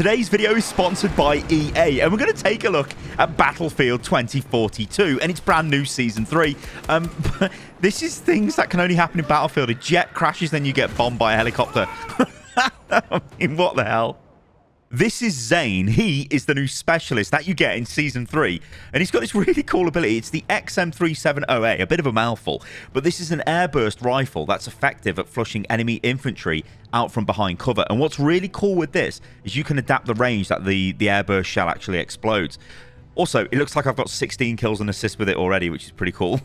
Today's video is sponsored by EA, and we're going to take a look at Battlefield 2042 and its brand new Season 3. This is things that can only happen in Battlefield. A jet crashes, then you get bombed by a helicopter. I mean, what the hell? This is Zane. He is the new specialist that you get in Season 3. And he's got this really cool ability. It's the XM370A, a bit of a mouthful. But this is an airburst rifle that's effective at flushing enemy infantry out from behind cover. And what's really cool with this is you can adapt the range that the airburst shell actually explodes. Also, it looks like I've got 16 kills and assists with it already, which is pretty cool.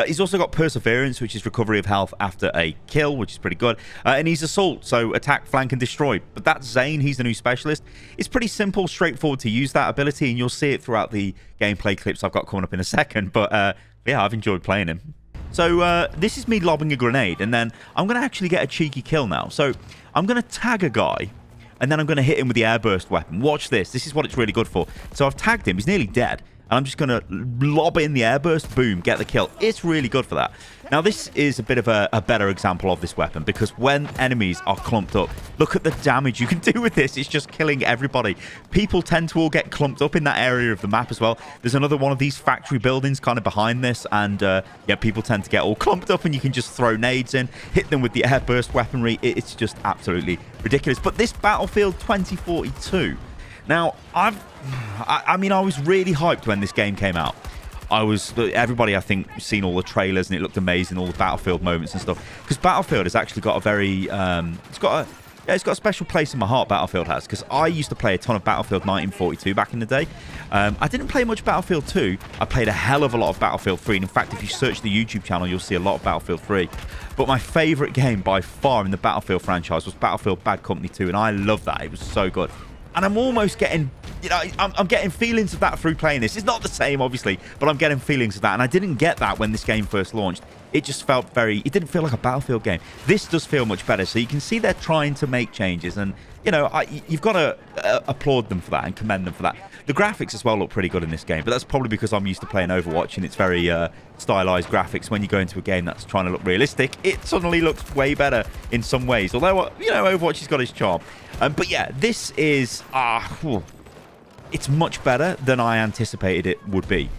He's also got Perseverance, which is recovery of health after a kill, which is pretty good. And he's Assault, so attack, flank, and destroy. But that's Zane. He's the new specialist. It's pretty simple, straightforward to use that ability, and you'll see it throughout the gameplay clips I've got coming up in a second. But yeah, I've enjoyed playing him. So this is me lobbing a grenade, and then I'm going to actually get a cheeky kill now. So I'm going to tag a guy, and then I'm going to hit him with the airburst weapon. Watch this. This is what it's really good for. So I've tagged him. He's nearly dead. And I'm just going to lob in the airburst. Boom. Get the kill. It's really good for that. Now, this is a bit of a better example of this weapon, because when enemies are clumped up, look at the damage you can do with this. It's just killing everybody. People tend to all get clumped up in that area of the map as well. There's another one of these factory buildings kind of behind this. And yeah, people tend to get all clumped up, and you can just throw nades in, hit them with the airburst weaponry. It's just absolutely ridiculous. But this Battlefield 2042... Now, I mean, I was really hyped when this game came out. Everybody, I think, seen all the trailers, and it looked amazing, all the Battlefield moments and stuff. Because Battlefield has actually got a very, it's got a special place in my heart, Battlefield has. Because I used to play a ton of Battlefield 1942 back in the day. I didn't play much Battlefield 2. I played a hell of a lot of Battlefield 3. And in fact, if you search the YouTube channel, you'll see a lot of Battlefield 3. But my favourite game by far in the Battlefield franchise was Battlefield Bad Company 2. And I love that. It was so good. And I'm almost getting, you know, I'm getting feelings of that through playing this. It's not the same, obviously, but I'm getting feelings of that. And I didn't get that when this game first launched. It just felt it didn't feel like a Battlefield game. This does feel much better. So you can see they're trying to make changes. And, you know, you've got to applaud them for that and commend them for that. The graphics as well look pretty good in this game, but that's probably because I'm used to playing Overwatch, and it's very stylized graphics. When you go into a game that's trying to look realistic, it suddenly looks way better in some ways. Although, you know, Overwatch has got its charm. But yeah, this is... it's much better than I anticipated it would be.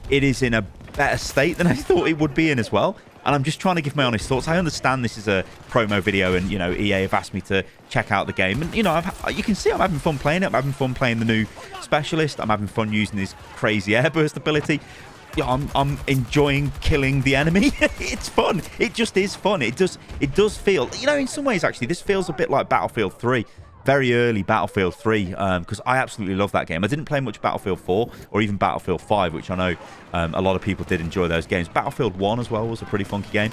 It is in a better state than I thought it would be in as well. And I'm just trying to give my honest thoughts. I understand this is a promo video, and, you know, EA have asked me to check out the game. And, you know, you can see I'm having fun playing it. I'm having fun playing the new specialist. I'm having fun using his crazy airburst ability. Yeah, I'm enjoying killing the enemy. It's fun. It just is fun. It does feel, you know, in some ways, actually, this feels a bit like Battlefield 3. Very early Battlefield 3, because I absolutely love that game. I didn't play much Battlefield 4 or even Battlefield 5, which I know a lot of people did enjoy those games. Battlefield 1 as well was a pretty funky game.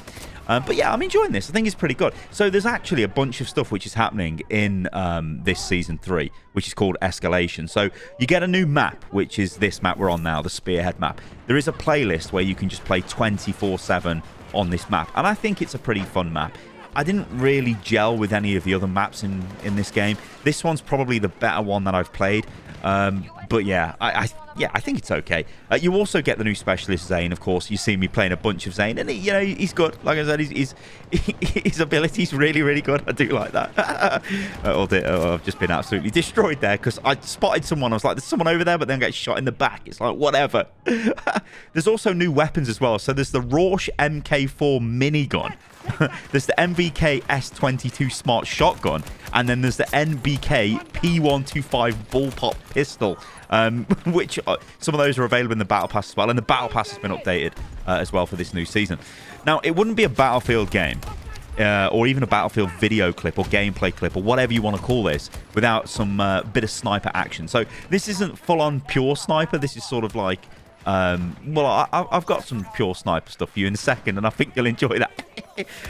But yeah, I'm enjoying this. I think it's pretty good. So there's actually a bunch of stuff which is happening in this Season 3, which is called Escalation. So you get a new map, which is this map we're on now, the Spearhead map. There is a playlist where you can just play 24/7 on this map, and I think it's a pretty fun map. I didn't really gel with any of the other maps in this game. This one's probably the better one that I've played. But yeah, I think it's okay. You also get the new specialist Zane, of course. You see me playing a bunch of Zane, and you know, he's good. Like I said, his ability's really, really good. I do like that. I've just been absolutely destroyed there because I spotted someone. I was like, there's someone over there, but then get shot in the back. It's like, whatever. There's also new weapons as well. So there's the Rausch MK4 minigun. There's the MVK S22 Smart Shotgun, and then there's the NBK P125 Bullpup Pistol, which some of those are available in the Battle Pass as well, and the Battle Pass has been updated as well for this new season. Now, it wouldn't be a Battlefield game, or even a Battlefield video clip or gameplay clip or whatever you want to call this, without some bit of sniper action. So this isn't full-on pure sniper. This is sort of like... well, I've got some pure sniper stuff for you in a second, and I think you'll enjoy that.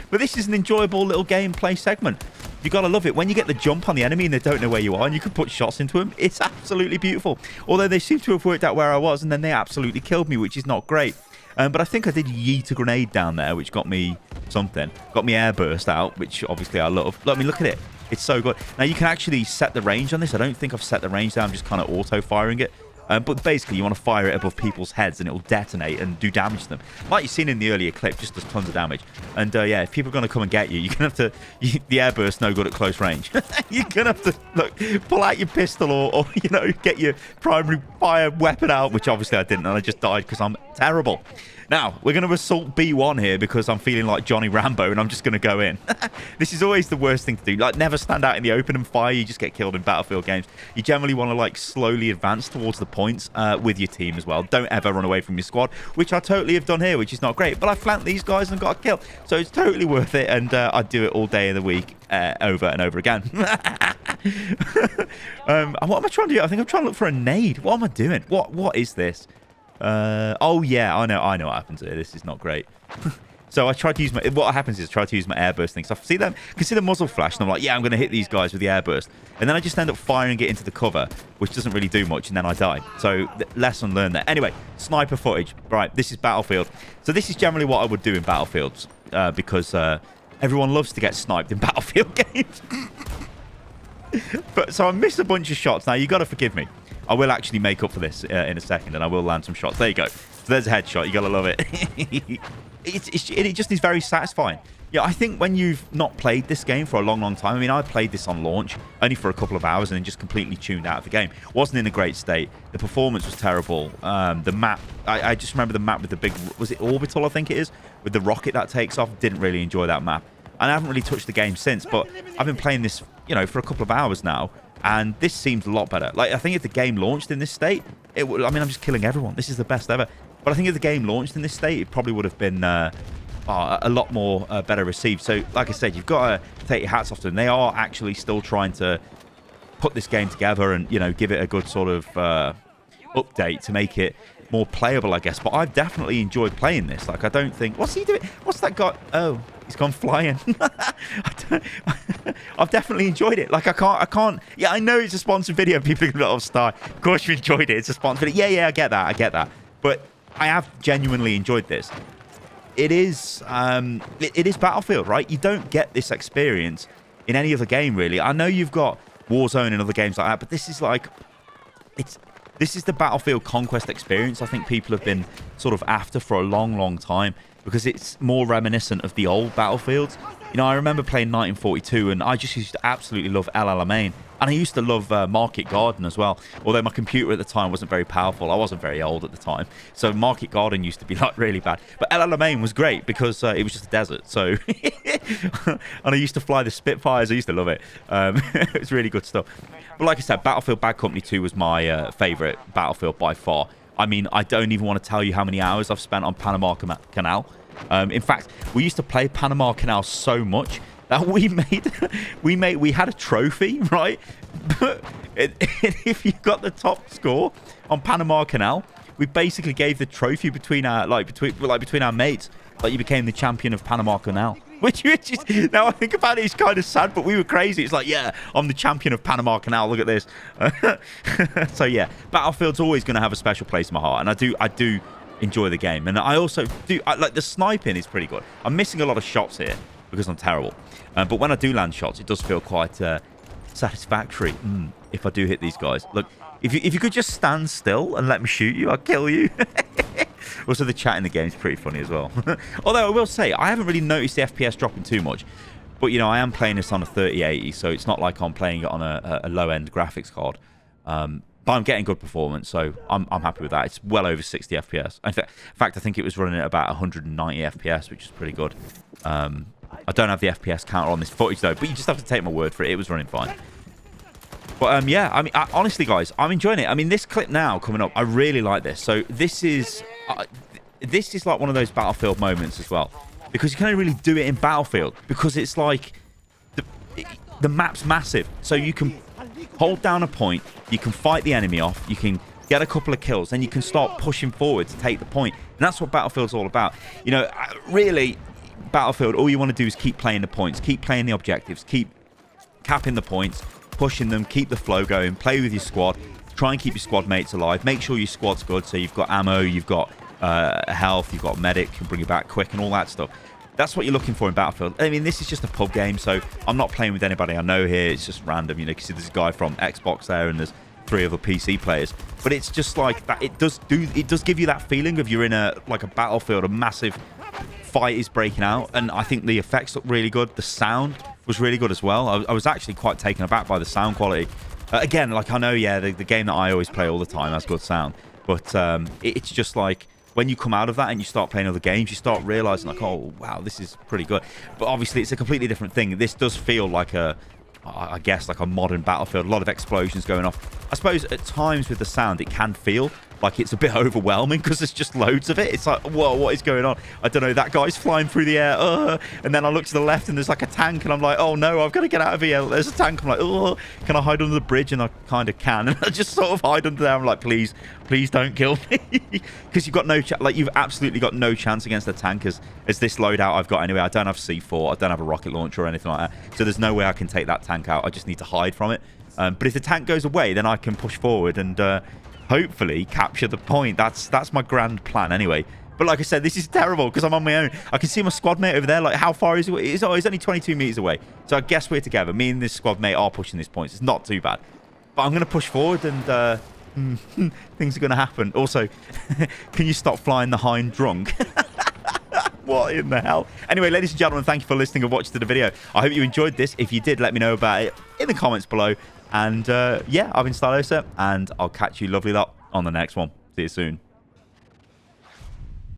But this is an enjoyable little gameplay segment. You gotta love it. When you get the jump on the enemy and they don't know where you are, and you can put shots into them, it's absolutely beautiful. Although they seem to have worked out where I was, and then they absolutely killed me, which is not great. But I think I did yeet a grenade down there, which got me something. Got me airburst out, which obviously I love. I mean, look at it. It's so good. Now, you can actually set the range on this. I don't think I've set the range down. I'm just kind of auto-firing it. But basically, you want to fire it above people's heads and it will detonate and do damage to them. Like you've seen in the earlier clip, just does tons of damage. And yeah, if people are going to come and get you, you're going to have to... the airburst's no good at close range. You're going to have to, look, pull out your pistol or, you know, get your primary fire weapon out, which obviously I didn't, and I just died because I'm terrible. Now, we're going to assault B1 here because I'm feeling like Johnny Rambo and I'm just going to go in. This is always the worst thing to do. Like, never stand out in the open and fire. You just get killed in Battlefield games. You generally want to, like, slowly advance towards the points with your team as well. Don't ever run away from your squad, which I totally have done here, which is not great. But I flanked these guys and got a kill. So it's totally worth it, and I'd do it all day of the week over and over again. What am I trying to do? I think I'm trying to look for a nade. What am I doing? What is this? Oh yeah, I know what happens here. This is not great. So I tried to use my... What happens is I try to use my airburst thing. So I see them, can see the muzzle flash, and I'm like, yeah, I'm going to hit these guys with the airburst. And then I just end up firing it into the cover, which doesn't really do much, and then I die. So lesson learned there. Anyway, sniper footage. Right, this is Battlefield. So this is generally what I would do in Battlefields, because everyone loves to get sniped in Battlefield games. But so I missed a bunch of shots. Now, you got to forgive me. I will actually make up for this in a second, and I will land some shots. There you go. So there's a headshot. You got to love it. It just is very satisfying. Yeah, I think when you've not played this game for a long, long time... I mean, I played this on launch only for a couple of hours and then just completely tuned out of the game. Wasn't in a great state. The performance was terrible. The map... I just remember the map with the big... Was it Orbital, I think it is? With the rocket that takes off. Didn't really enjoy that map. And I haven't really touched the game since, but I've been playing this, you know, for a couple of hours now. And this seems a lot better. Like, I think if the game launched in this state, it would... I mean, I'm just killing everyone. This is the best ever. But I think if the game launched in this state, it probably would have been a lot more better received. So, like I said, you've got to take your hats off to them. They are actually still trying to put this game together and, you know, give it a good sort of update to make it more playable, I guess. But I've definitely enjoyed playing this. Like, I don't think... What's he doing? What's that guy? Oh, he's gone flying. I've definitely enjoyed it. Like, I can't... Yeah, I know it's a sponsored video. People are going to be like, oh, Star, of course you enjoyed it. It's a sponsored video. Yeah, I get that. But I have genuinely enjoyed this. It is Battlefield, right? You don't get this experience in any other game, really. I know you've got Warzone and other games like that, but this is like... This is the Battlefield Conquest experience I think people have been sort of after for a long, long time, because it's more reminiscent of the old Battlefields. You know, I remember playing 1942, and I just used to absolutely love El Alamein. And I used to love Market Garden as well, although my computer at the time wasn't very powerful. I wasn't very old at the time, so Market Garden used to be like really bad. But El Alamein was great because it was just a desert. So, and I used to fly the Spitfires. I used to love it. It's really good stuff. But like I said, Battlefield Bad Company 2 was my favourite Battlefield by far. I mean, I don't even want to tell you how many hours I've spent on Panama Canal. In fact, we used to play Panama Canal so much that we had a trophy, right? But if you got the top score on Panama Canal, we basically gave the trophy between our mates. Like, you became the champion of Panama Canal. Which is, now I think about it, it's kind of sad, but we were crazy. It's like, yeah, I'm the champion of Panama Canal. Look at this. So yeah, Battlefield's always going to have a special place in my heart, and I do enjoy the game, and I also do like the sniping is pretty good. I'm missing a lot of shots here because I'm terrible, but when I do land shots, it does feel quite satisfactory. If I do hit these guys, look, if you could just stand still and let me shoot you, I'll kill you. Also, the chat in the game is pretty funny as well. Although I will say, I haven't really noticed the FPS dropping too much. But, you know, I am playing this on a 3080, so it's not like I'm playing it on a low-end graphics card. But I'm getting good performance, so I'm happy with that. It's well over 60 FPS. In fact, I think it was running at about 190 FPS, which is pretty good. I don't have the FPS counter on this footage, though, but you just have to take my word for it. It was running fine. But, yeah, I mean, honestly, guys, I'm enjoying it. I mean, this clip now coming up, I really like this. So this is like one of those Battlefield moments as well. Because you can only really do it in Battlefield. Because it's like, the map's massive. So you can hold down a point, you can fight the enemy off, you can get a couple of kills, then you can start pushing forward to take the point. And that's what Battlefield's all about. You know, really, Battlefield, all you want to do is keep playing the points, keep playing the objectives, keep capping the points, pushing them, keep the flow going, play with your squad, try and keep your squad mates alive, make sure your squad's good, so you've got ammo, you've got health, you've got medic, can bring you back quick and all that stuff. That's what you're looking for in Battlefield. I mean, this is just a pub game, so I'm not playing with anybody I know here. It's just random, you know. You can see there's a guy from Xbox there, and there's 3 other PC players. But it's just like that. It does give you that feeling of you're in a battlefield, a massive fight is breaking out, and I think the effects look really good. The sound was really good as well. I was actually quite taken aback by the sound quality. Again, like, I know, yeah, the game that I always play all the time has good sound, but it's just like when you come out of that and you start playing other games, you start realizing like, oh wow, this is pretty good. But obviously it's a completely different thing. This does feel like I guess like a modern Battlefield. A lot of explosions going off. I suppose at times with the sound it can feel like it's a bit overwhelming because there's just loads of it. It's like, whoa, what is going on? I don't know. That guy's flying through the air. And then I look to the left and there's like a tank and I'm like, oh no, I've got to get out of here. There's a tank. I'm like, oh, can I hide under the bridge? And I kind of can. And I just sort of hide under there. I'm like, please don't kill me. Because you've got no you've absolutely got no chance against the tank as this loadout I've got anyway. I don't have C4. I don't have a rocket launcher or anything like that. So there's no way I can take that tank out. I just need to hide from it. But if the tank goes away, then I can push forward and hopefully capture the point. That's my grand plan anyway. But like I said, this is terrible because I'm on my own. I can see my squad mate over there. Like, how far is he away? He's only 22 meters away. So I guess we're together. Me and this squad mate are pushing these points. It's not too bad. But I'm going to push forward and things are going to happen. Also, can you stop flying the hind drunk? What in the hell? Anyway, ladies and gentlemen, thank you for listening and watching the video. I hope you enjoyed this. If you did, let me know about it in the comments below. And yeah, I've been Stylosa, and I'll catch you lovely lot on the next one. See you soon.